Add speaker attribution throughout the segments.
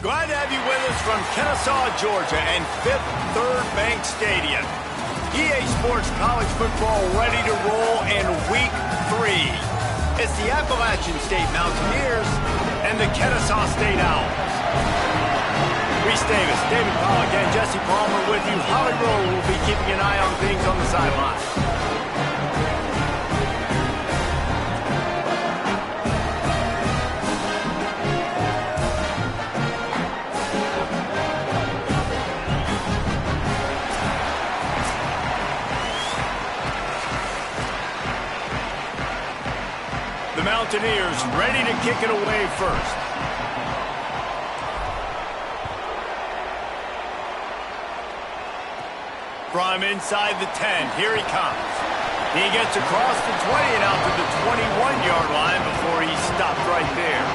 Speaker 1: Glad to have you with us from Kennesaw, Georgia, and Fifth Third Bank Stadium. EA Sports College Football ready to roll in Week 3. It's the Appalachian State Mountaineers and the Kennesaw State Owls. Reese Davis, David Pollock, and Jesse Palmer with you. Holly Rowe will be keeping an eye on things on the sideline. The Mountaineers ready to kick it away first. From inside the 10, here he comes. He gets across the 20 and out to the 21-yard line before he stopped right there.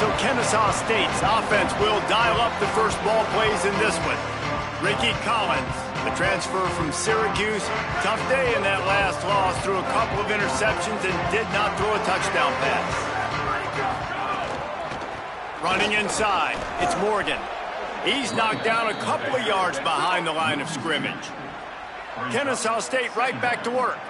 Speaker 1: So Kennesaw State's offense will dial up the first ball plays in this one. Ricky Collins, the transfer from Syracuse, tough day in that last loss, threw a couple of interceptions and did not throw a touchdown pass. Running inside, it's Morgan. He's knocked down a couple of yards behind the line of scrimmage. Kennesaw State right back to work.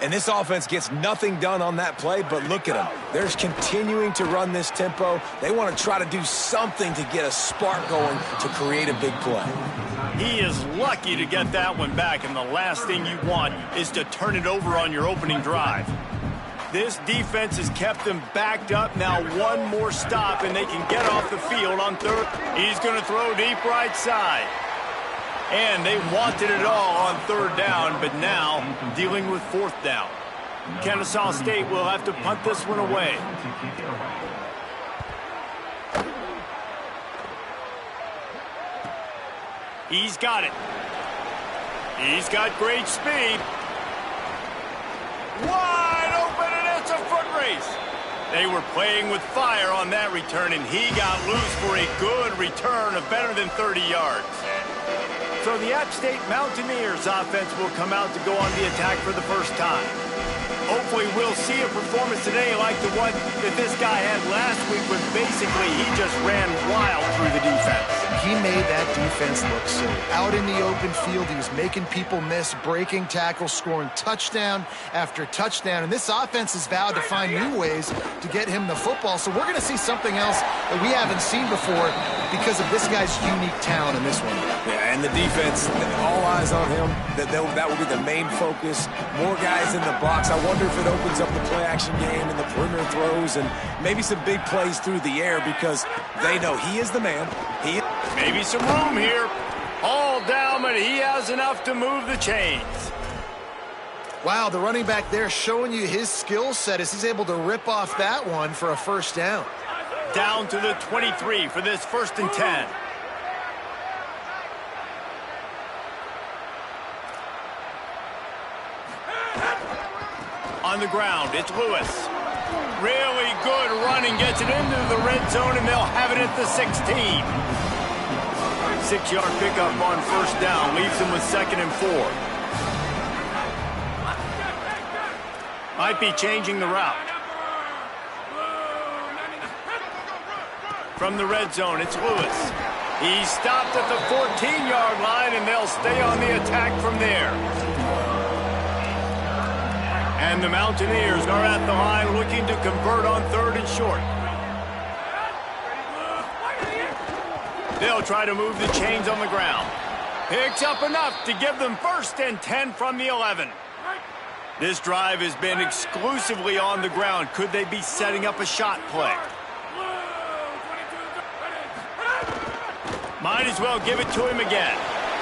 Speaker 2: And this offense gets nothing done on that play, but look at them. They're continuing to run this tempo. They want to try to do something to get a spark going to create a big play.
Speaker 1: He is lucky to get that one back, and the last thing you want is to turn it over on your opening drive. This defense has kept them backed up. Now one more stop, and they can get off the field on third. He's going to throw deep right side. And they wanted it all on third down, but now dealing with fourth down. Kennesaw State will have to punt this one away. He's got it. He's got great speed. Wide open, and it's a foot race. They were playing with fire on that return, and he got loose for a good return of better than 30 yards. So the App State Mountaineers offense will come out to go on the attack for the first time. Hopefully we'll see a performance today like the one that this guy had last week, when basically he just ran wild through the defense.
Speaker 3: He made that defense look silly. Out in the open field, he was making people miss, breaking tackles, scoring touchdown after touchdown. And this offense has vowed to find new ways to get him the football. So we're going to see something else that we haven't seen before because of this guy's unique talent in this one.
Speaker 2: Yeah, and the defense, all eyes on him. That will be the main focus. More guys in the box. I wonder if it opens up the play-action game and the perimeter throws and maybe some big plays through the air, because they know he is the man.
Speaker 1: Maybe some room here. All down, but he has enough to move the chains.
Speaker 3: Wow, the running back there showing you his skill set as he's able to rip off that one for a first down.
Speaker 1: Down to the 23 for this 1st and 10. On the ground, it's Lewis. Really good running, gets it into the red zone, and they'll have it at the 16. 6-yard pickup on first down, leaves them with 2nd and 4. Might be changing the route. From the red zone, it's Lewis. He stopped at the 14-yard line, and they'll stay on the attack from there. And the Mountaineers are at the line looking to convert on 3rd and short. They'll try to move the chains on the ground. Picks up enough to give them 1st and 10 from the 11. This drive has been exclusively on the ground. Could they be setting up a shot play? Might as well give it to him again.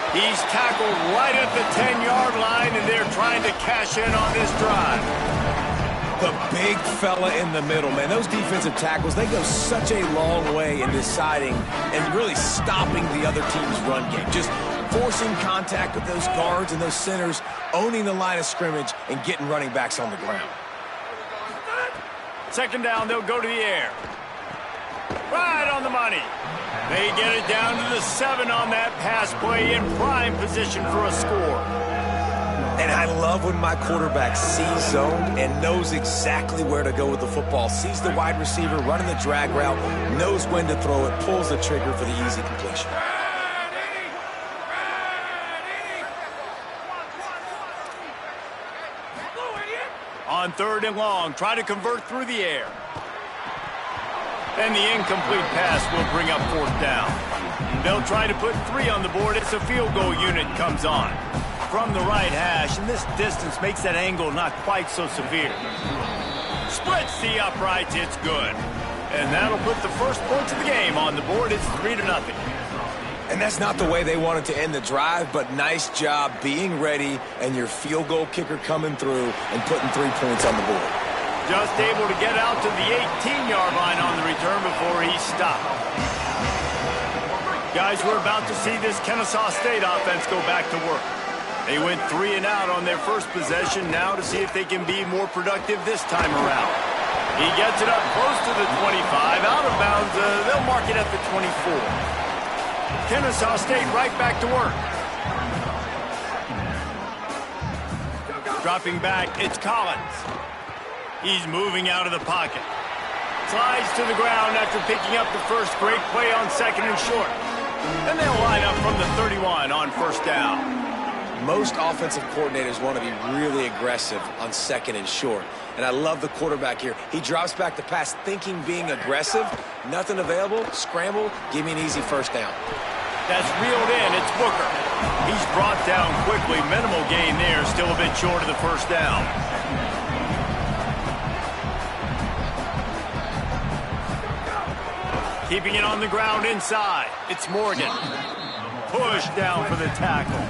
Speaker 1: He's tackled right at the 10-yard line, and they're trying to cash in on this drive.
Speaker 2: The big fella in the middle, man. Those defensive tackles, they go such a long way in deciding and really stopping the other team's run game. Just forcing contact with those guards and those centers, owning the line of scrimmage, and getting running backs on the ground.
Speaker 1: 2nd down, they'll go to the air. Right on the money. They get it down to the 7 on that pass play, in prime position for a score.
Speaker 2: And I love when my quarterback sees zone and knows exactly where to go with the football. Sees the wide receiver running the drag route, knows when to throw it, pulls the trigger for the easy completion.
Speaker 1: On 3rd and long, try to convert through the air. And the incomplete pass will bring up 4th down. They'll try to put 3 on the board as the field goal unit comes on. From the right hash, and this distance makes that angle not quite so severe. Splits the uprights, it's good. And that'll put the first points of the game on the board. It's 3-0.
Speaker 2: And that's not the way they wanted to end the drive, but nice job being ready and your field goal kicker coming through and putting 3 points on the board.
Speaker 1: Just able to get out to the 18-yard line on the return before he stopped. Guys, we're about to see this Kennesaw State offense go back to work. They went 3 and out on their first possession, now to see if they can be more productive this time around. He gets it up close to the 25, out of bounds. They'll mark it at the 24. Kennesaw State right back to work. Dropping back, it's Collins. He's moving out of the pocket. Slides to the ground after picking up the first. Great play on 2nd and short. And they'll line up from the 31 on 1st down.
Speaker 2: Most offensive coordinators want to be really aggressive on 2nd and short. And I love the quarterback here. He drops back the pass thinking being aggressive. Nothing available. Scramble. Give me an easy 1st down.
Speaker 1: That's reeled in. It's Booker. He's brought down quickly. Minimal gain there. Still a bit short of the 1st down. Keeping it on the ground inside. It's Morgan. Push down for the tackle.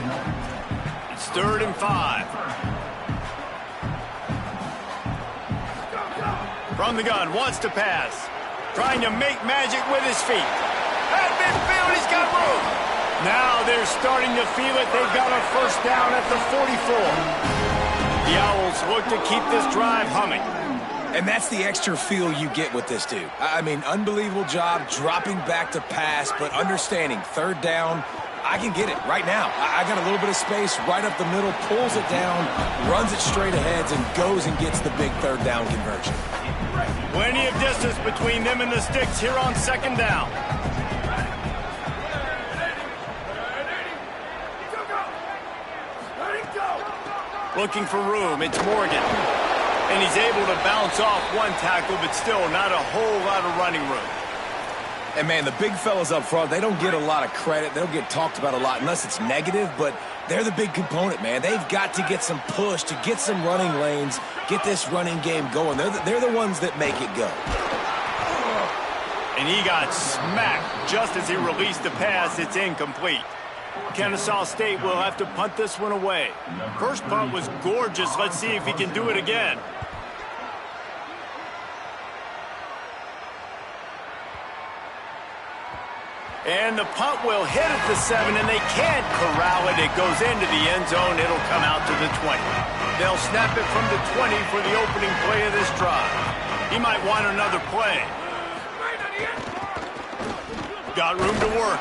Speaker 1: It's 3rd and 5. From the gun, wants to pass. Trying to make magic with his feet. At midfield, he's got room. Now they're starting to feel it. They've got a 1st down at the 44. The Owls look to keep this drive humming.
Speaker 2: And that's the extra feel you get with this dude. I mean, unbelievable job dropping back to pass, but understanding 3rd down, I can get it right now. I got a little bit of space right up the middle, pulls it down, runs it straight ahead, and goes and gets the big 3rd down conversion.
Speaker 1: Plenty of distance between them and the sticks here on 2nd down. Looking for room, it's Morgan. And he's able to bounce off one tackle, but still not a whole lot of running room.
Speaker 2: And, man, the big fellas up front, they don't get a lot of credit. They don't get talked about a lot unless it's negative, but they're the big component, man. They've got to get some push, to get some running lanes, get this running game going. They're the ones that make it go.
Speaker 1: And he got smacked just as he released the pass. It's incomplete. Kennesaw State will have to punt this one away. First punt was gorgeous. Let's see if he can do it again. And the punt will hit at the 7, and they can't corral it. It goes into the end zone. It'll come out to the 20. They'll snap it from the 20 for the opening play of this drive. He might want another play. Got room to work.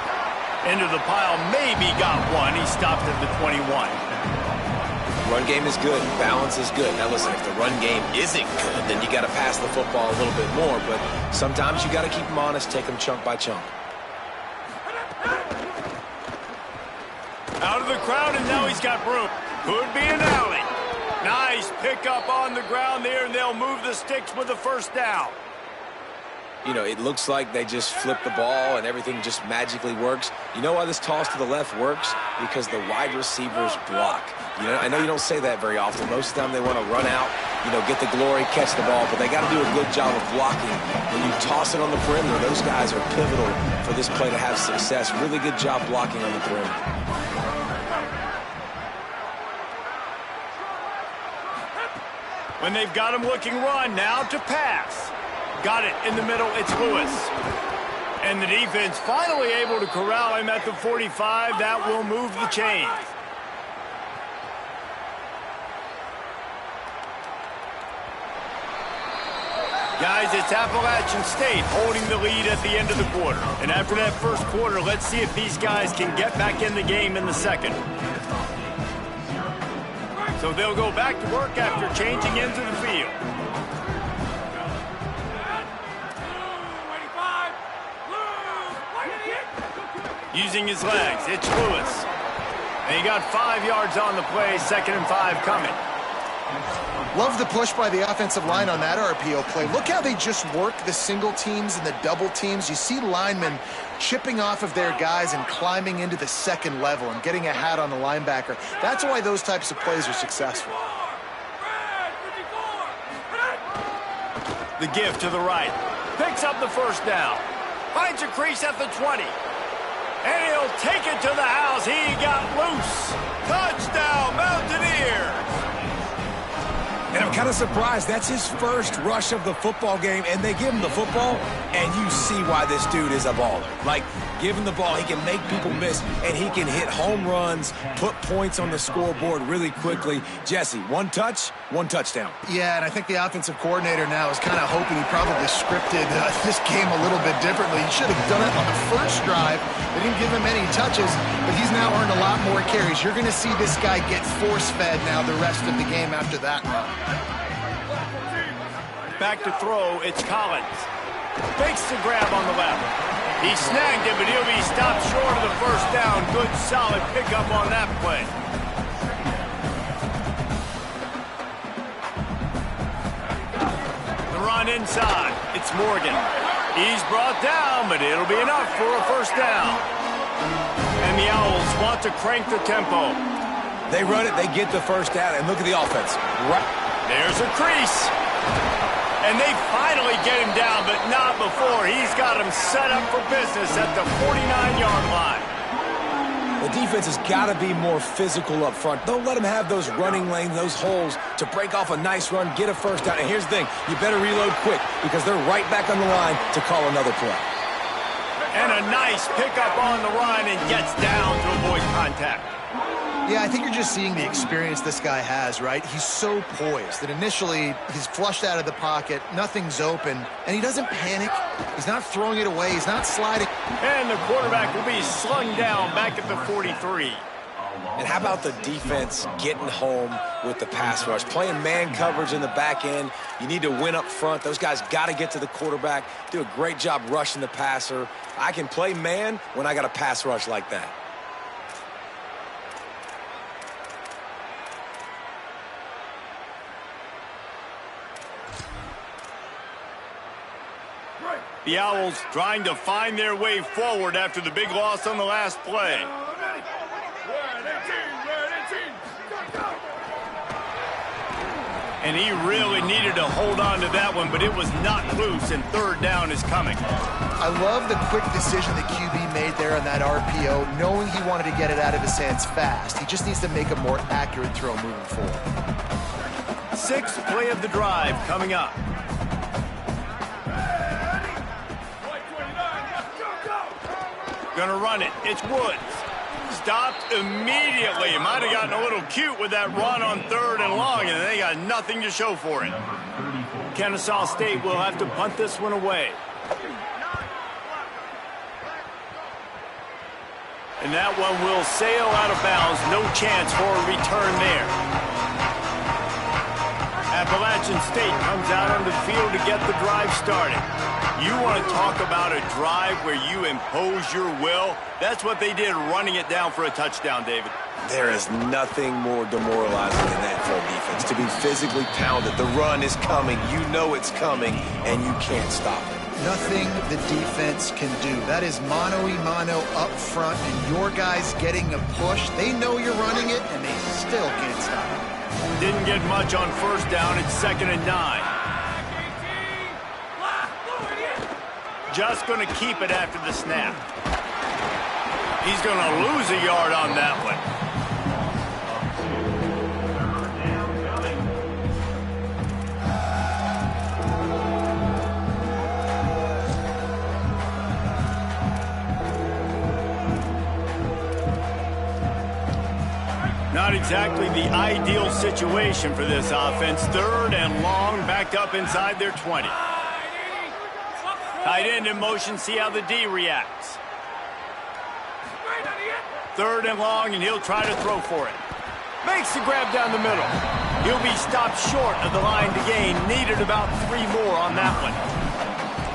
Speaker 1: Into the pile, maybe got one. He stopped at the 21.
Speaker 2: Run game is good. Balance is good. Now, listen, if the run game isn't good, then you got to pass the football a little bit more. But sometimes you got to keep them honest, take them chunk by chunk.
Speaker 1: Out of the crowd, and now he's got room. Could be an alley. Nice pickup on the ground there, and they'll move the sticks with the 1st down.
Speaker 2: You know, it looks like they just flip the ball and everything just magically works. You know why this toss to the left works? Because the wide receivers block. You know, I know you don't say that very often. Most of the time they want to run out, you know, get the glory, catch the ball, but they got to do a good job of blocking. When you toss it on the perimeter, those guys are pivotal for this play to have success. Really good job blocking on the perimeter.
Speaker 1: When they've got him looking run, now to pass. Got it in the middle, it's Lewis. And the defense finally able to corral him at the 45. That will move the chains. Guys, it's Appalachian State holding the lead at the end of the quarter. And after that first quarter, let's see if these guys can get back in the game in the second. So they'll go back to work after changing into the field. Using his legs, it's Lewis. And he got 5 yards on the play, 2nd and 5 coming.
Speaker 3: Love the push by the offensive line on that RPO play. Look how they just work the single teams and the double teams. You see linemen chipping off of their guys and climbing into the second level and getting a hat on the linebacker. That's why those types of plays are successful.
Speaker 1: The give to the right. Picks up the first down. Finds a crease at the 20. And he'll take it to the house. He got loose. Touchdown, Mountaineers.
Speaker 2: And I'm kind of surprised. That's his first rush of the football game, and they give him the football, and you see why this dude is a baller. Like, give him the ball, he can make people miss, and he can hit home runs, put points on the scoreboard really quickly. Jesse, 1 touch, 1 touchdown.
Speaker 3: Yeah, and I think the offensive coordinator now is kind of hoping he probably scripted this game a little bit differently. He should have done it on the first drive. They didn't give him any touches, but he's now earned a lot more carries. You're going to see this guy get force-fed now the rest of the game after that run.
Speaker 1: Back to throw, it's Collins. Fakes the grab on the left. He snagged it, but he'll be stopped short of the first down. Good, solid pickup on that play. The run inside. It's Morgan. He's brought down, but it'll be enough for a first down. And the Owls want to crank the tempo.
Speaker 2: They run it, they get the first down, and look at the offense. Right.
Speaker 1: There's a crease. And they finally get him down, but not before. He's got him set up for business at the 49-yard line.
Speaker 2: The defense has got to be more physical up front. Don't let them have those running lanes, those holes to break off a nice run, get a first down. And here's the thing, you better reload quick because they're right back on the line to call another play.
Speaker 1: And a nice pickup on the run and gets down to avoid contact.
Speaker 3: Yeah, I think you're just seeing the experience this guy has, right? He's so poised that initially he's flushed out of the pocket, nothing's open, and he doesn't panic. He's not throwing it away. He's not sliding.
Speaker 1: And the quarterback will be slung down back at the 43.
Speaker 2: And how about the defense getting home with the pass rush? Playing man coverage in the back end. You need to win up front. Those guys got to get to the quarterback, do a great job rushing the passer. I can play man when I got a pass rush like that.
Speaker 1: The Owls trying to find their way forward after the big loss on the last play. And he really needed to hold on to that one, but it was not loose, and third down is coming.
Speaker 3: I love the quick decision the QB made there on that RPO, knowing he wanted to get it out of his hands fast. He just needs to make a more accurate throw moving forward.
Speaker 1: 6th play of the drive coming up. Gonna run it. It's Woods. Stopped immediately. Might have gotten a little cute with that run on 3rd and long, and they got nothing to show for it. Kennesaw State will have to punt this one away. And that one will sail out of bounds. No chance for a return there. Appalachian State comes out on the field to get the drive started. You want to talk about a drive where you impose your will? That's what they did, running it down for a touchdown, David.
Speaker 2: There is nothing more demoralizing than that for a defense, to be physically pounded. The run is coming. You know it's coming, and you can't stop it.
Speaker 3: Nothing the defense can do. That is mano-a-mano up front, and your guys getting a push. They know you're running it, and they still can't stop it.
Speaker 1: Didn't get much on first down. It's 2nd and 9. Just going to keep it after the snap. He's going to lose a yard on that one. Not exactly the ideal situation for this offense. 3rd and long, backed up inside their 20. Tight end in motion, see how the D reacts. 3rd and long, and he'll try to throw for it. Makes the grab down the middle. He'll be stopped short of the line to gain. Needed about 3 more on that one.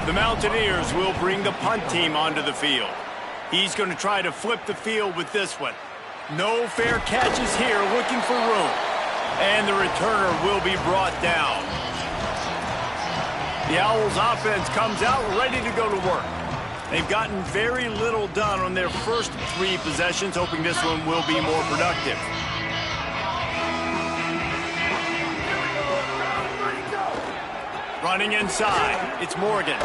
Speaker 1: The Mountaineers will bring the punt team onto the field. He's going to try to flip the field with this one. No fair catches here, looking for room. And the returner will be brought down. The Owls offense comes out ready to go to work. They've gotten very little done on their first 3 possessions, hoping this one will be more productive. Running inside, it's Morgan.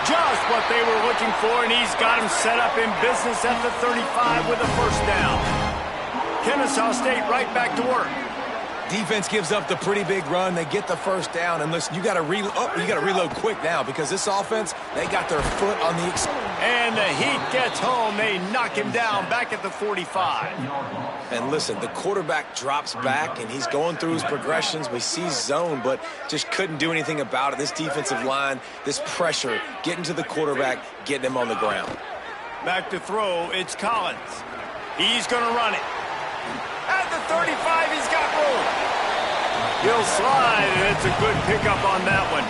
Speaker 1: Just what they were looking for, and he's got him set up in business at the 35 with a first down. Kennesaw State right back to work.
Speaker 2: Defense gives up the pretty big run. They get the first down, and listen, you got to reload quick now because this offense, they got their foot on the.
Speaker 1: And the heat gets home. They knock him down back at the 45.
Speaker 2: And listen, the quarterback drops back, and he's going through his progressions. We see zone, but just couldn't do anything about it. This defensive line, this pressure, getting to the quarterback, getting him on the ground.
Speaker 1: Back to throw, it's Collins. He's going to run it. At the 35, he's got room. He'll slide, and it's a good pickup on that one.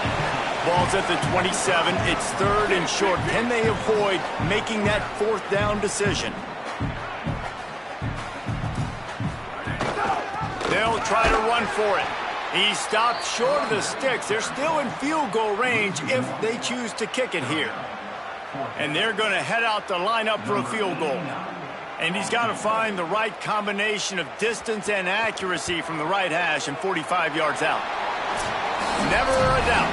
Speaker 1: Ball's at the 27. It's 3rd and short. Can they avoid making that 4th down decision? They'll try to run for it. He stopped short of the sticks. They're still in field goal range if they choose to kick it here. And they're going to head out the lineup for a field goal. And he's got to find the right combination of distance and accuracy from the right hash and 45 yards out. Never a doubt.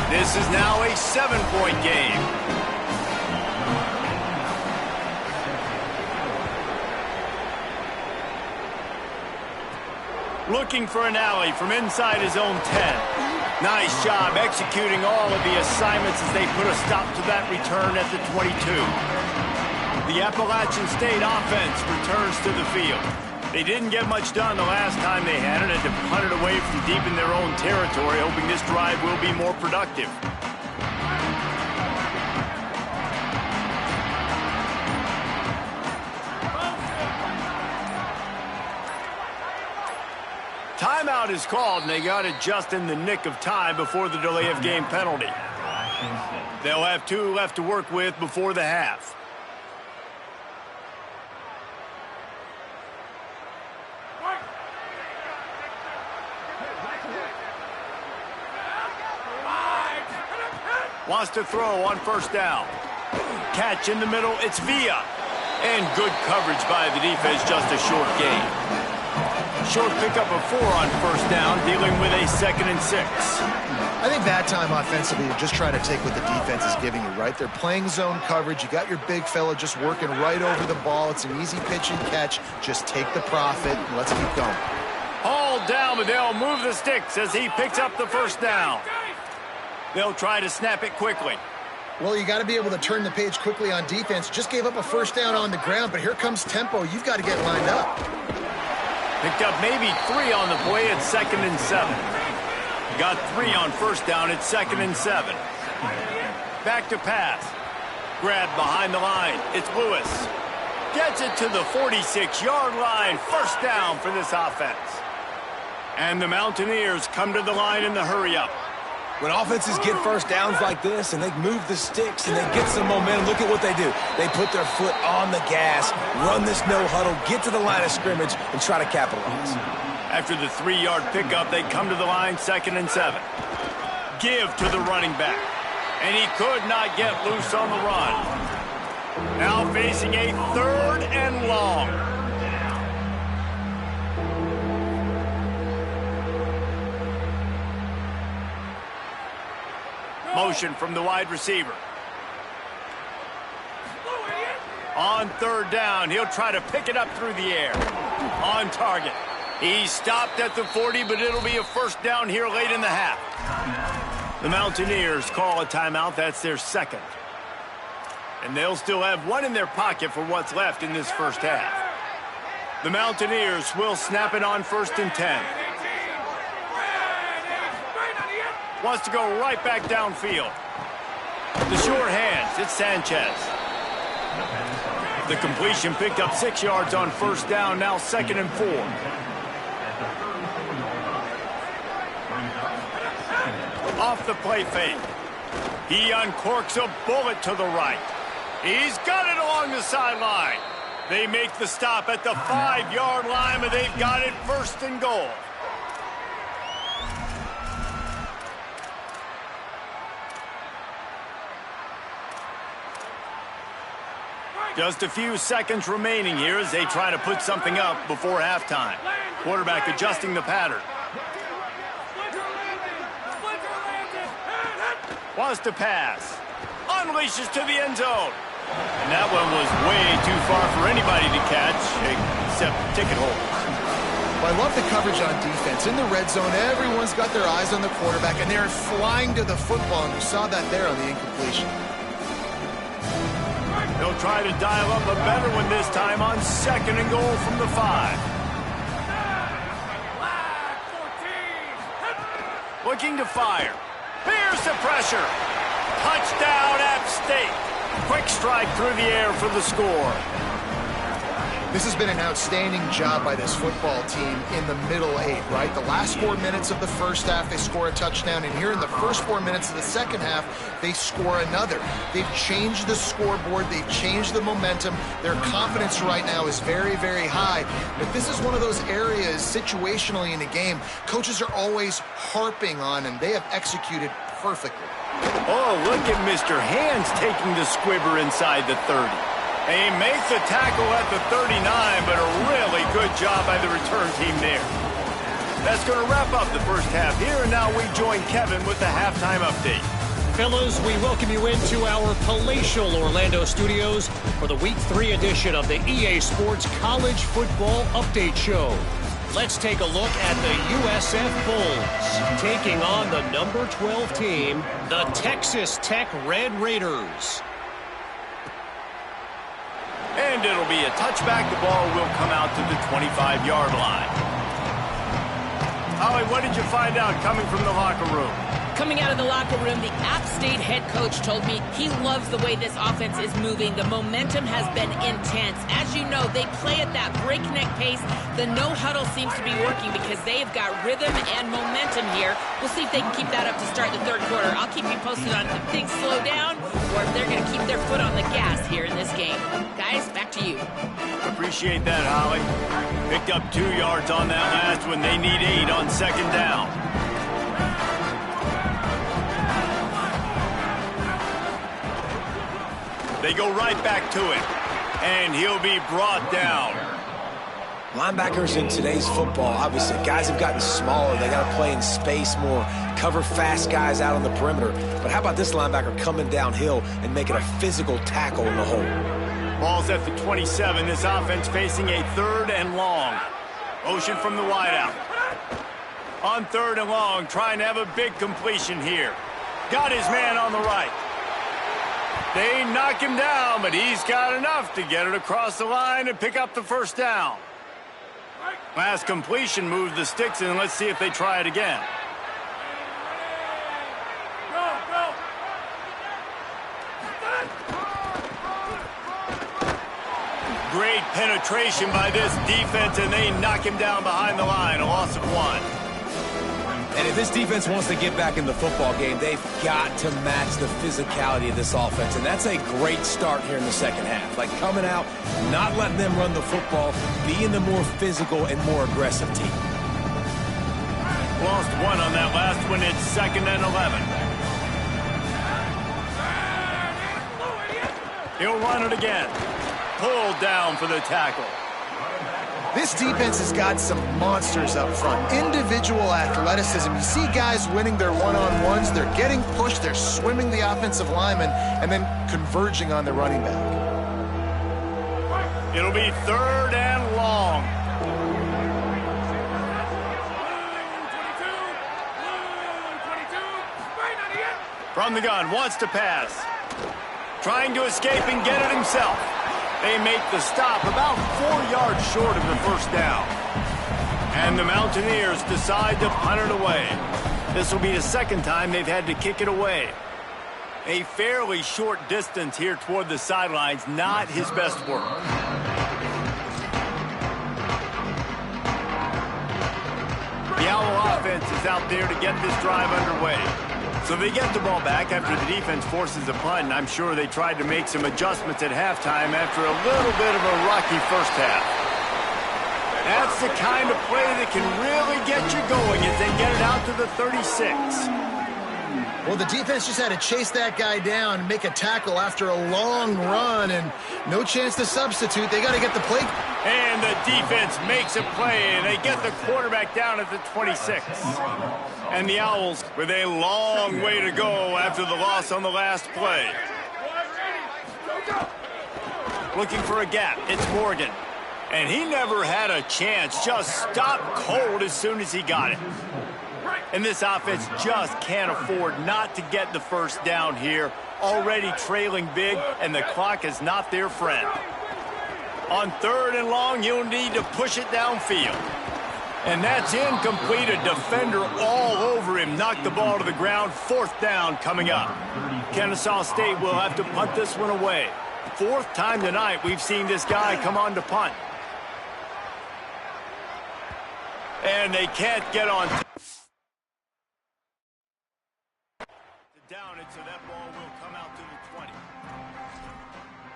Speaker 1: This is now a 7-point game. Looking for an alley from inside his own 10. Nice job executing all of the assignments as they put a stop to that return at the 22. The Appalachian State offense returns to the field. They didn't get much done the last time they had it, and to punt it away from deep in their own territory, hoping this drive will be more productive. Timeout is called, and they got it just in the nick of time before the delay of game penalty. They'll have 2 left to work with before the half. Wants to throw on first down. Catch in the middle, it's Villa. And good coverage by the defense, just a short gain. Short pickup of 4 on first down, dealing with a 2nd and 6.
Speaker 3: I think that time offensively, you're just trying to take what the defense is giving you, right? They're playing zone coverage. You got your big fella just working right over the ball. It's an easy pitch and catch. Just take the profit and let's keep going.
Speaker 1: Hauled down, but they'll move the sticks as he picks up the first down. They'll try to snap it quickly.
Speaker 3: Well, you got to be able to turn the page quickly on defense. Just gave up a first down on the ground, but here comes tempo. You've got to get lined up.
Speaker 1: Picked up maybe 3 on the play at 2nd and 7. Got 3 on first down at 2nd and 7. Back to pass. Grab behind the line. It's Lewis. Gets it to the 46-yard line. First down for this offense. And the Mountaineers come to the line in the hurry-up.
Speaker 2: When offenses get first downs like this and they move the sticks and they get some momentum, look at what they do. They put their foot on the gas, run this no-huddle, get to the line of scrimmage, and try to capitalize.
Speaker 1: After the 3-yard pickup, they come to the line 2nd and 7. Give to the running back. And he could not get loose on the run. Now facing a 3rd and long. Motion from the wide receiver. On 3rd down, he'll try to pick it up through the air. On target. He stopped at the 40, but it'll be a first down here late in the half. The Mountaineers call a timeout. That's their 2nd. And they'll still have 1 in their pocket for what's left in this first half. The Mountaineers will snap it on 1st and 10. Wants to go right back downfield. The sure hands, it's Sanchez. The completion picked up 6 yards on first down, now 2nd and 4. Off the play fake. He uncorks a bullet to the right. He's got it along the sideline. They make the stop at the 5-yard line, but they've got it 1st and goal. Just a few seconds remaining here as they try to put something up before halftime. Quarterback adjusting the pattern. Wants to pass. Unleashes to the end zone. And that one was way too far for anybody to catch, except ticket holders.
Speaker 3: Well, I love the coverage on defense. In the red zone, everyone's got their eyes on the quarterback, and they're flying to the football, and you saw that there on the incompletion.
Speaker 1: They'll try to dial up a better one this time on 2nd and goal from the 5. Looking to fire. Here's the pressure. Touchdown, App State. Quick strike through the air for the score.
Speaker 3: This has been an outstanding job by this football team in the middle 8, right? The last 4 minutes of the first half, they score a touchdown, and here in the first 4 minutes of the second half, they score another. They've changed the scoreboard. They've changed the momentum. Their confidence right now is very, very high. But this is one of those areas situationally in a game coaches are always harping on, and they have executed perfectly.
Speaker 1: Oh, look at Mr. Hands taking the squibber inside the 30. They make the tackle at the 39, but a really good job by the return team there. That's going to wrap up the first half here, and now we join Kevin with the halftime update.
Speaker 4: Fellas, we welcome you into our palatial Orlando studios for the Week 3 edition of the EA Sports College Football Update Show. Let's take a look at the USF Bulls taking on the number 12 team, the Texas Tech Red Raiders.
Speaker 1: And it'll be a touchback. The ball will come out to the 25-yard line. Holly, what did you find out coming from the locker room?
Speaker 5: Coming out of the locker room, the App State head coach told me he loves the way this offense is moving. The momentum has been intense. As you know, they play at that breakneck pace. The no-huddle seems to be working because they've got rhythm and momentum here. We'll see if they can keep that up to start the third quarter. I'll keep you posted on if things slow down or if they're going to keep their foot on the gas here in this game. Guys, back to you.
Speaker 1: Appreciate that, Holly. Picked up 2 yards on that last one. They need 8 on 2nd down. They go right back to it, and he'll be brought down.
Speaker 2: Linebackers in today's football, obviously, guys have gotten smaller. They got to play in space more, cover fast guys out on the perimeter. But how about this linebacker coming downhill and making a physical tackle in the hole?
Speaker 1: Ball's at the 27. This offense facing a 3rd and long. Motion from the wideout. On 3rd and long, trying to have a big completion here. Got his man on the right. They knock him down, but he's got enough to get it across the line and pick up the first down. Last completion moved the sticks in. Let's see if they try it again. Great penetration by this defense, and they knock him down behind the line. A loss of 1.
Speaker 2: And if this defense wants to get back in the football game, they've got to match the physicality of this offense. And that's a great start here in the second half. Like coming out, not letting them run the football, being the more physical and more aggressive team.
Speaker 1: Lost 1 on that last one. It's 2nd and 11. He'll run it again. Pulled down for the tackle.
Speaker 3: This defense has got some monsters up front. Individual athleticism. You see guys winning their one-on-ones. They're getting pushed. They're swimming the offensive lineman and then converging on the running back.
Speaker 1: It'll be 3rd and long. From the gun, wants to pass. Trying to escape and get it himself. They make the stop about 4 yards short of the first down. And the Mountaineers decide to punt it away. This will be the 2nd time they've had to kick it away. A fairly short distance here toward the sidelines, not his best work. The Owl offense is out there to get this drive underway. So they get the ball back after the defense forces a punt, and I'm sure they tried to make some adjustments at halftime after a little bit of a rocky first half. That's the kind of play that can really get you going as they get it out to the 36.
Speaker 3: Well, the defense just had to chase that guy down and make a tackle after a long run, and no chance to substitute. They got to get the play.
Speaker 1: And the defense makes a play, and they get the quarterback down at the 26. And the Owls with a long way to go after the loss on the last play. Looking for a gap. It's Morgan. And he never had a chance. Just stopped cold as soon as he got it. And this offense just can't afford not to get the first down here. Already trailing big, and the clock is not their friend. On 3rd and long, you'll need to push it downfield. And that's incomplete. A defender all over him. Knocked the ball to the ground. 4th down coming up. Kennesaw State will have to punt this one away. 4th time tonight we've seen this guy come on to punt. And they can't get on down it, so that ball will come out to the 20.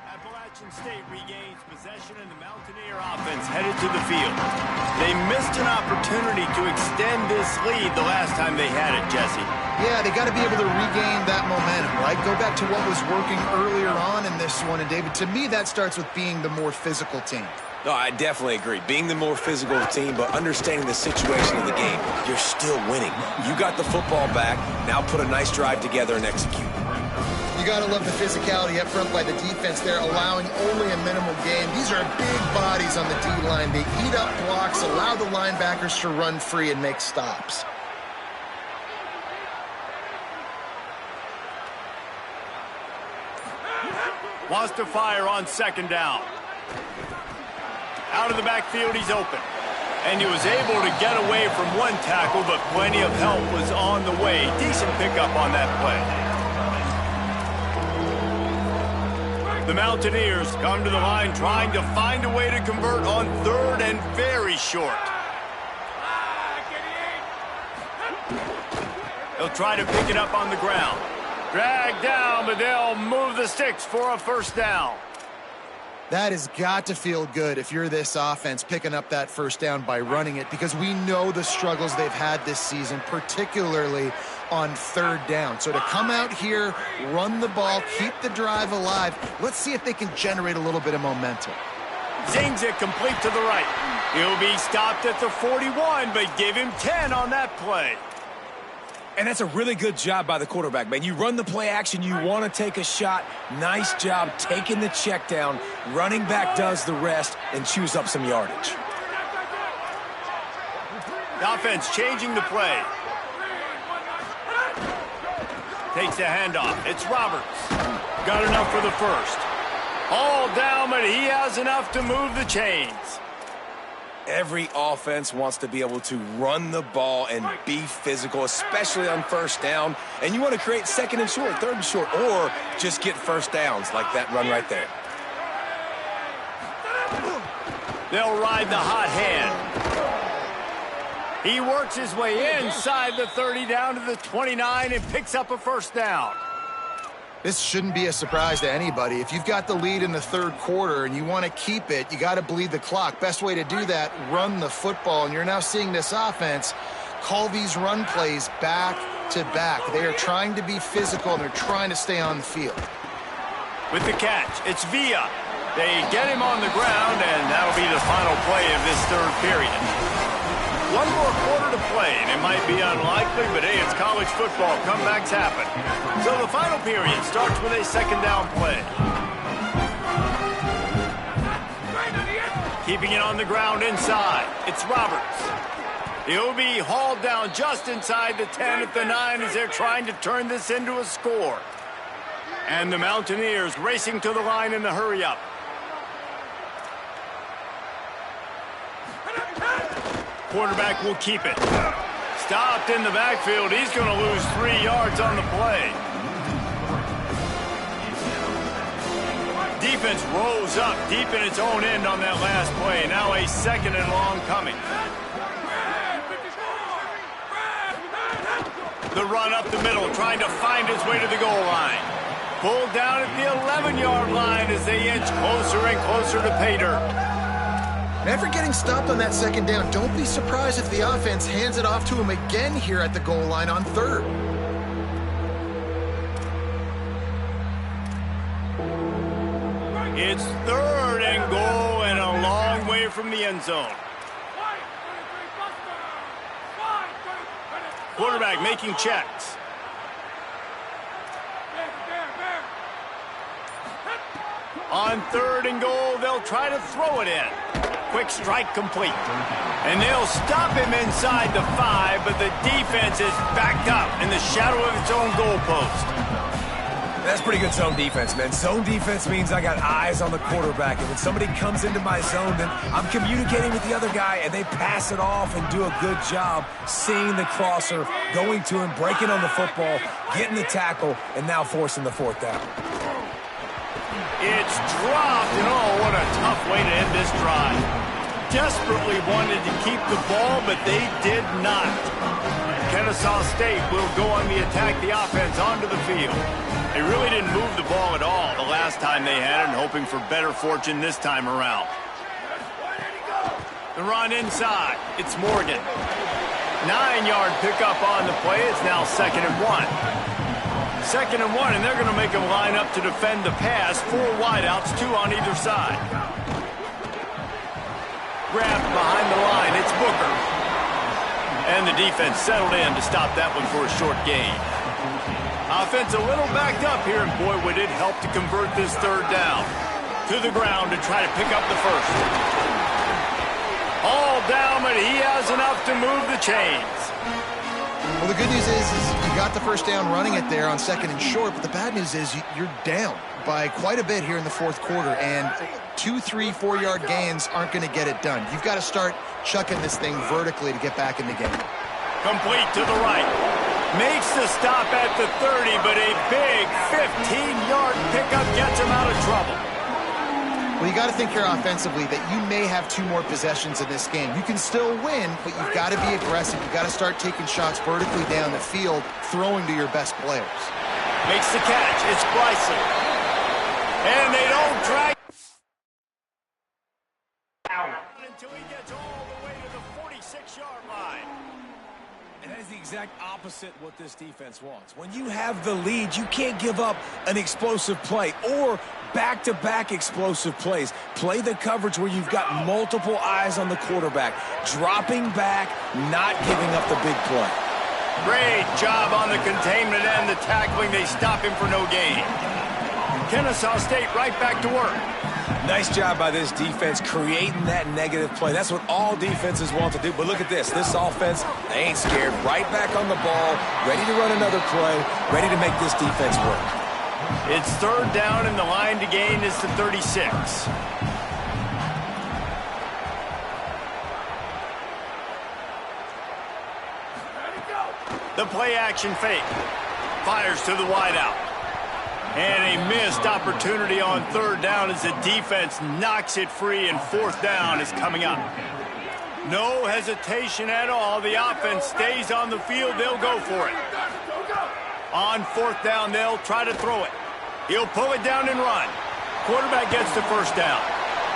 Speaker 1: Appalachian State regains possession, and the Mountaineer offense headed to the field. They missed an opportunity to extend this lead the last time they had it, Jesse.
Speaker 3: Yeah, they got to be able to regain that momentum, right? Go back to what was working earlier on in this one. And, David, to me, that starts with being the more physical team.
Speaker 2: No, I definitely agree. Being the more physical team, but understanding the situation of the game, you're still winning. You got the football back. Now put a nice drive together and execute.
Speaker 3: You got to love the physicality up front by the defense there, allowing only a minimal gain. These are big bodies on the D-line. They eat up blocks, allow the linebackers to run free and make stops.
Speaker 1: Wants to fire on 2nd down. Out of the backfield, he's open. And he was able to get away from one tackle, but plenty of help was on the way. Decent pickup on that play. The Mountaineers come to the line trying to find a way to convert on 3rd and very short. They'll try to pick it up on the ground. Dragged down, but they'll move the sticks for a 1st down.
Speaker 3: That has got to feel good if you're this offense picking up that 1st down by running it, because we know the struggles they've had this season, particularly on 3rd down. So to come out here, run the ball, keep the drive alive, let's see if they can generate a little bit of momentum.
Speaker 1: Zings it complete to the right. He'll be stopped at the 41, but give him 10 on that play.
Speaker 2: And that's a really good job by the quarterback, man. You run the play action, you want to take a shot. Nice job taking the check down. Running back does the rest and chews up some yardage.
Speaker 1: The offense changing the play. Takes the handoff. It's Roberts. Got enough for the 1st. All down, but he has enough to move the chains.
Speaker 2: Every offense wants to be able to run the ball and be physical, especially on 1st down. And you want to create 2nd and short, 3rd and short, or just get 1st downs like that run right there.
Speaker 1: They'll ride the hot hand. He works his way inside the 30 down to the 29 and picks up a 1st down.
Speaker 3: This shouldn't be a surprise to anybody. If you've got the lead in the 3rd quarter and you want to keep it, you got to bleed the clock. Best way to do that, run the football. And you're now seeing this offense call these run plays back to back. They are trying to be physical, and they're trying to stay on the field.
Speaker 1: With the catch, it's Villa. They get him on the ground, and that'll be the final play of this 3rd period. One more quarter to play, and it might be unlikely, but hey, it's college football. Comebacks happen. So the final period starts with a 2nd down play. Keeping it on the ground inside. It's Roberts. He'll be hauled down just inside the 10 at the 9 as they're trying to turn this into a score. And the Mountaineers racing to the line in the hurry-up. Quarterback will keep it. Stopped in the backfield. He's going to lose 3 yards on the play. defense rose up deep in its own end on that last play. Now a 2nd and long coming. The run up the middle, trying to find his way to the goal line. Pulled down at the 11-yard line as they inch closer and closer to pay dirt.
Speaker 3: After getting stopped on that 2nd down, don't be surprised if the offense hands it off to him again here at the goal line on 3rd.
Speaker 1: It's 3rd and goal and a long way from the end zone. Quarterback making checks. On 3rd and goal, they'll try to throw it in. Quick strike complete. And they'll stop him inside the 5, but the defense is backed up in the shadow of its own goalpost.
Speaker 2: That's pretty good zone defense, man. Zone defense means I got eyes on the quarterback, and when somebody comes into my zone, then I'm communicating with the other guy, and they pass it off and do a good job seeing the crosser, going to him, breaking on the football, getting the tackle, and now forcing the 4th down.
Speaker 1: It's dropped, and oh, what a tough way to end this drive. Desperately wanted to keep the ball, but they did not. Kennesaw State will go on the attack, the offense onto the field. They really didn't move the ball at all the last time they had it, and hoping for better fortune this time around. The run inside. It's Morgan. 9-yard pickup on the play. It's now 2nd and 1. 2nd and 1, and they're going to make them line up to defend the pass. 4 wideouts, 2 on either side. Grabbed behind the line. It's Booker. And the defense settled in to stop that one for a short gain. Offense a little backed up here, and boy, would it help to convert this 3rd down. To the ground to try to pick up the 1st. All down, but he has enough to move the chains.
Speaker 3: Well, the good news is you got the 1st down running it there on 2nd and short, but the bad news is you're down by quite a bit here in the 4th quarter, and 2, 3, 4-yard gains aren't going to get it done. You've got to start chucking this thing vertically to get back in the game.
Speaker 1: Complete to the right. Makes the stop at the 30, but a big 15-yard pickup gets him out of trouble.
Speaker 3: Well, you got to think here offensively that you may have 2 more possessions in this game. You can still win, but you've got to be aggressive. You've got to start taking shots vertically down the field, throwing to your best players.
Speaker 1: Makes the catch. It's Bryson. And they don't drag out until he gets all the way to the 46-yard line.
Speaker 2: And that is the exact opposite what this defense wants. When you have the lead, you can't give up an explosive play or back-to-back explosive plays. Play the coverage where you've got multiple eyes on the quarterback, dropping back, not giving up the big play.
Speaker 1: Great job on the containment and the tackling. They stop him for no gain. Kennesaw State right back to work.
Speaker 2: Nice job by this defense creating that negative play. That's what all defenses want to do. But look at this. This offense, they ain't scared. Right back on the ball, ready to run another play, ready to make this defense work.
Speaker 1: It's 3rd down, and the line to gain is the 36. The play action fake. Fires to the wideout. And a missed opportunity on 3rd down as the defense knocks it free, and 4th down is coming up. No hesitation at all. The offense stays on the field. They'll go for it. On 4th down, they'll try to throw it. He'll pull it down and run. Quarterback gets the 1st down.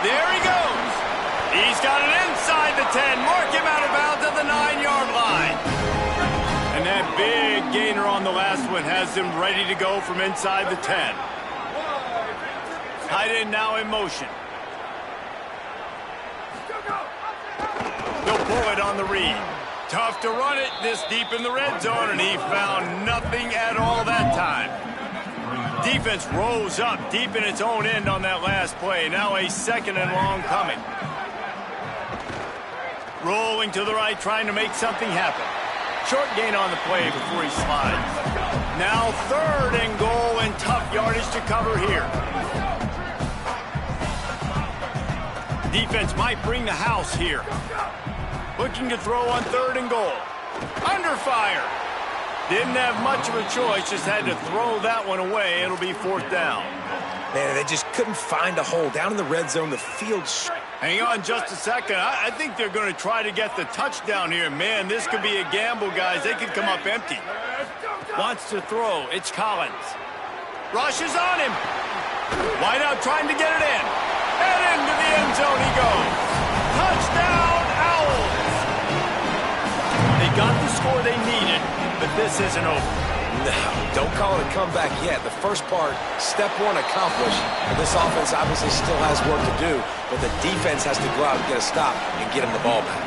Speaker 1: There he goes. He's got it inside the 10. Mark him out of bounds at the 9-yard line. And that big gainer on the last one has him ready to go from inside the 10. Tight end now in motion. They'll pull it on the read. Tough to run it this deep in the red zone, and he found nothing at all that time. Defense rose up deep in its own end on that last play. Now a 2nd and long coming. Rolling to the right, trying to make something happen. Short gain on the play before he slides. Now 3rd and goal, and tough yardage to cover here. Defense might bring the house here. Looking to throw on 3rd and goal. Under fire. Didn't have much of a choice, just had to throw that one away. It'll be 4th down.
Speaker 2: Man, they just couldn't find a hole. Down in the red zone, the field...
Speaker 1: Hang on just a second. I think they're going to try to get the touchdown here. Man, this could be a gamble, guys. They could come up empty. Wants to throw. It's Collins. Rushes on him. Wideout trying to get it in. And into the end zone he goes. Touchdown, Owls. They got the score they needed, but this isn't over.
Speaker 2: No, don't call it a comeback yet. The first part, step one accomplished. And this offense obviously still has work to do, but the defense has to go out and get a stop and get him the ball back.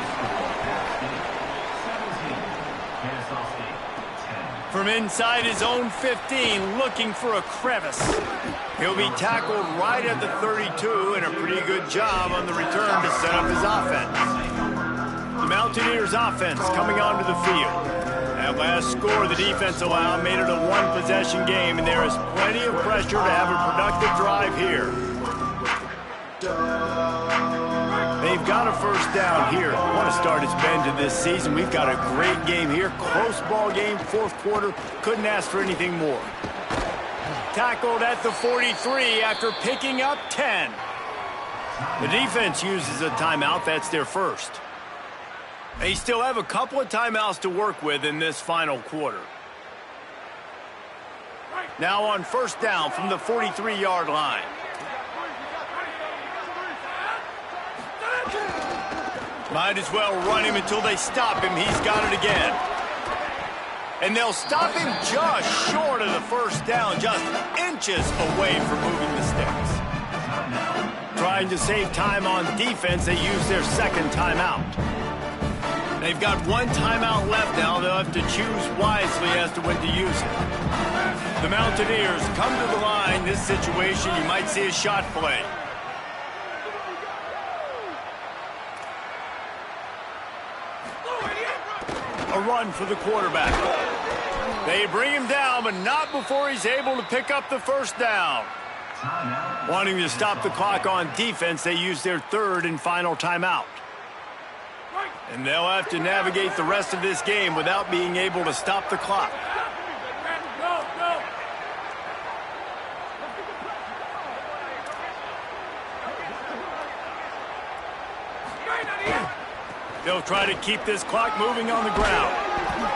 Speaker 1: From inside his own 15, looking for a crevice. He'll be tackled right at the 32, and a pretty good job on the return to set up his offense. The Mountaineers offense coming onto the field. That last score the defense allowed made it a one-possession game, and there is plenty of pressure to have a productive drive here. They've got a first down here. What a start it's been to this season. We've got a great game here. Close ball game, fourth quarter. Couldn't ask for anything more. Tackled at the 43 after picking up 10. The defense uses a timeout. That's their first. They still have a couple of timeouts to work with in this final quarter. Now on first down from the 43-yard line. Might as well run him until they stop him. He's got it again. And they'll stop him just short of the first down, just inches away from moving the sticks. Trying to save time on defense, they use their second timeout. They've got one timeout left now. They'll have to choose wisely as to when to use it. The Mountaineers come to the line. This situation, you might see a shot play. A run for the quarterback. They bring him down, but not before he's able to pick up the first down. Wanting to stop the clock on defense, they use their third and final timeout. And they'll have to navigate the rest of this game without being able to stop the clock. They'll try to keep this clock moving on the ground.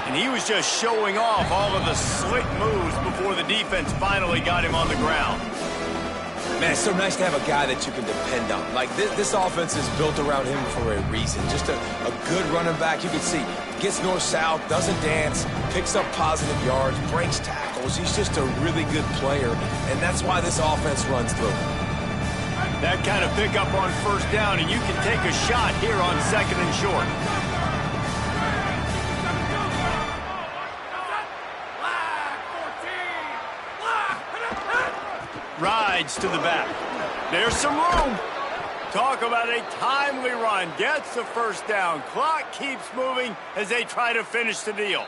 Speaker 1: And he was just showing off all of the slick moves before the defense finally got him on the ground.
Speaker 2: Man, it's so nice to have a guy that you can depend on. Like, this offense is built around him for a reason. Just a good running back. You can see, gets north-south, doesn't dance, picks up positive yards, breaks tackles. He's just a really good player, and that's why this offense runs through him.
Speaker 1: That kind of pickup on first down, and you can take a shot here on second and short. Rides to the back. There's some room. Talk about a timely run. Gets the first down. Clock keeps moving as they try to finish the deal.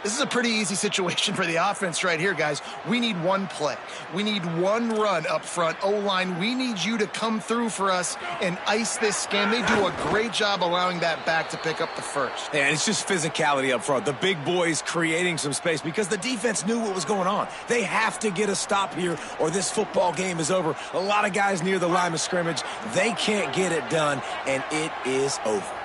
Speaker 3: This is a pretty easy situation for the offense right here, guys. We need one play. We need one run up front. O-line, we need you to come through for us and ice this game. They do a great job allowing that back to pick up the first.
Speaker 2: Yeah, and it's just physicality up front. The big boys creating some space because the defense knew what was going on. They have to get a stop here or this football game is over. A lot of guys near the line of scrimmage. They can't get it done, and it is over.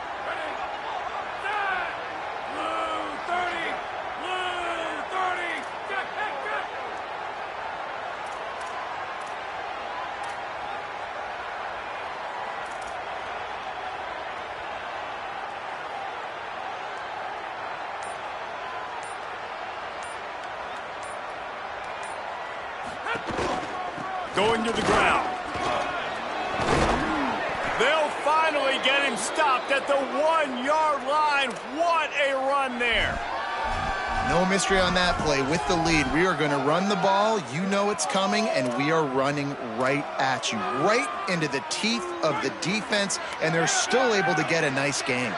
Speaker 1: Going to the ground. They'll finally get him stopped at the 1-yard line. What a run there.
Speaker 3: No mystery on that play. With the lead, we are going to run the ball. You know it's coming, and we are running right at you, right into the teeth of the defense, and they're still able to get a nice game.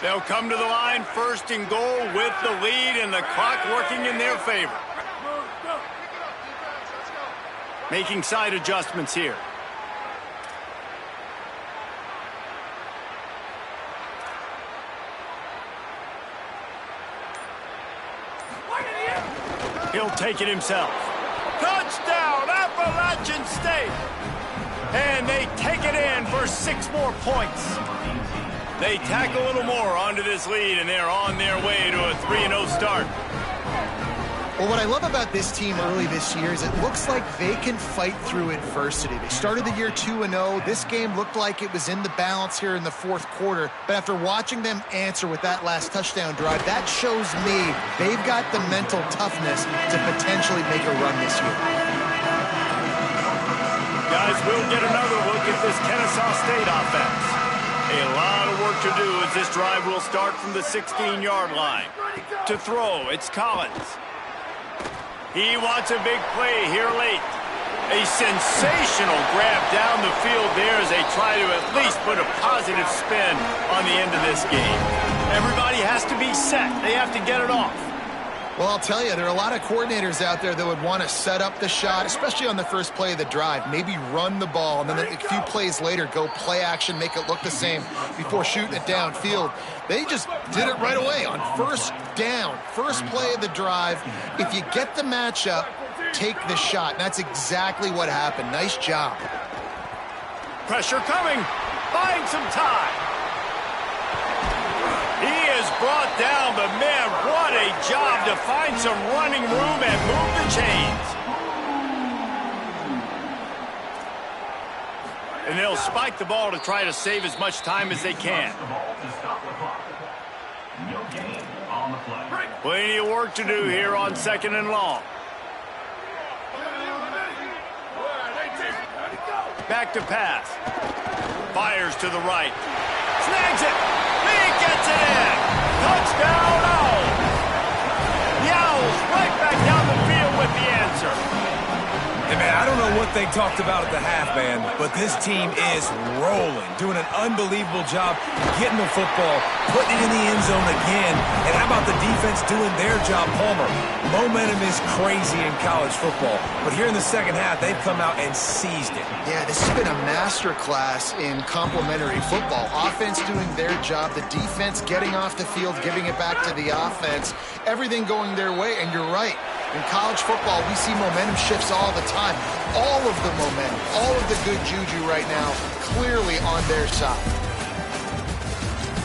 Speaker 1: They'll come to the line first and goal with the lead and the clock working in their favor. Making side adjustments here. He'll take it himself. Touchdown, Appalachia! Appalachian State. And they take it in for 6 more points. They tack a little more onto this lead, and they're on their way to a 3-0 start.
Speaker 3: Well, what I love about this team early this year is it looks like they can fight through adversity. They started the year 2-0. This game looked like it was in the balance here in the fourth quarter. But after watching them answer with that last touchdown drive, that shows me they've got the mental toughness to potentially make a run this year.
Speaker 1: Guys, we'll get another look at this Kennesaw State offense. A lot of work to do as this drive will start from the 16-yard line. To throw, it's Collins. He wants a big play here late. A sensational grab down the field there as they try to at least put a positive spin on the end of this game. Everybody has to be set. They have to get it off.
Speaker 3: Well, I'll tell you, there are a lot of coordinators out there that would want to set up the shot, especially on the first play of the drive, maybe run the ball, and then a few plays later go play action, make it look the same before shooting it downfield. They just did it right away on first down, first play of the drive. If you get the matchup, take the shot. And that's exactly what happened. Nice job.
Speaker 1: Pressure coming. Buying some time. He is brought down, but man, what a job to find some running room and move the chains. And they'll spike the ball to try to save as much time as they can. Plenty of work to do here on 2nd and long. Back to pass. Fires to the right. Snags it. He gets it in. Touchdown, Owls. The Owls right back down the field with the answer.
Speaker 2: Hey, man, I don't know what they talked about at the half, man, but this team is rolling, doing an unbelievable job getting the football, putting it in the end zone again. And how about the defense doing their job, Palmer? Momentum is crazy in college football, but here in the second half, they've come out and seized it.
Speaker 3: Yeah, this has been a masterclass in complementary football. Offense doing their job, the defense getting off the field, giving it back to the offense, everything going their way, and you're right. In college football, we see momentum shifts all the time. All of the momentum, all of the good juju right now, clearly on their side.